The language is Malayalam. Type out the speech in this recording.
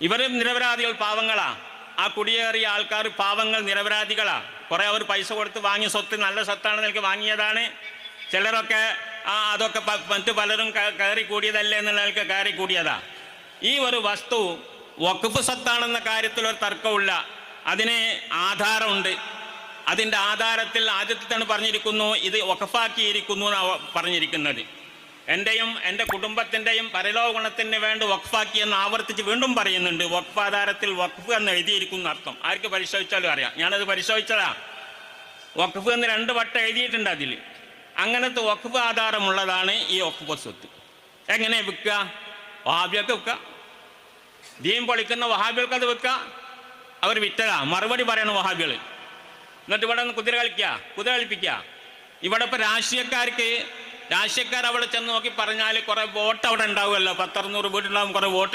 ഇവർ നിരപരാധികൾ, പാവങ്ങളാ. ആ കുടിയേറിയ ആൾക്കാർ പാവങ്ങൾ, നിരപരാധികളാ. കുറേ അവർ പൈസ കൊടുത്ത് വാങ്ങിയ സ്വത്ത് നല്ല സ്വത്താണ് നിനക്ക് വാങ്ങിയതാണ്. ചിലരൊക്കെ അതൊക്കെ മറ്റു പലരും കയറി കൂടിയതല്ലേ എന്നുള്ളവർക്ക് കയറി കൂടിയതാ. ഈ ഒരു വസ്തു വഖഫ് സ്വത്താണെന്ന കാര്യത്തിൽ ഒരു തർക്കമില്ല. അതിന് ആധാരമുണ്ട്. അതിൻ്റെ ആധാരത്തിൽ ആദ്യത്തിൽ തന്നെ പറഞ്ഞിരിക്കുന്നു, ഇത് വഖഫാക്കിയിരിക്കുന്നു എന്നാണ് പറഞ്ഞിരിക്കുന്നത്. എൻ്റെയും എൻ്റെ കുടുംബത്തിൻ്റെയും പരലോക ഗുണത്തിന് വേണ്ടി വഖഫാക്കി എന്ന് ആവർത്തിച്ച് വീണ്ടും പറയുന്നുണ്ട്. വഖഫ് ആധാരത്തിൽ വഖഫ് എന്ന് എഴുതിയിരിക്കുന്ന അർത്ഥം ആർക്ക് പരിശോധിച്ചാലും അറിയാം. ഞാനത് പരിശോധിച്ചതാ. വഖഫ് എന്ന് 2 വട്ടം എഴുതിയിട്ടുണ്ട് അതിൽ. അങ്ങനത്തെ വഖഫ് ആധാരമുള്ളതാണ് ഈ വഖഫ് സ്വത്ത്. എങ്ങനെ വിൽക്കുക? വഹാബികൾക്ക് വിൽക്കുക. ദീൻ പൊളിക്കുന്ന വഹാബികൾക്ക് അത് വിൽക്കുക. അവർ വിറ്റതാ. മറുപടി പറയണം വഹാബികൾ. എന്നിട്ട് ഇവിടെ നിന്ന് കുതിര കളിപ്പിക്കുക. ഇവിടെ ഇപ്പോൾ രാഷ്ട്രീയക്കാർ അവിടെ ചെന്ന് നോക്കി പറഞ്ഞാൽ കുറേ വോട്ട് അവിടെ ഉണ്ടാവുമല്ലോ. 10-600 വീടുണ്ടാവും, കുറേ വോട്ട്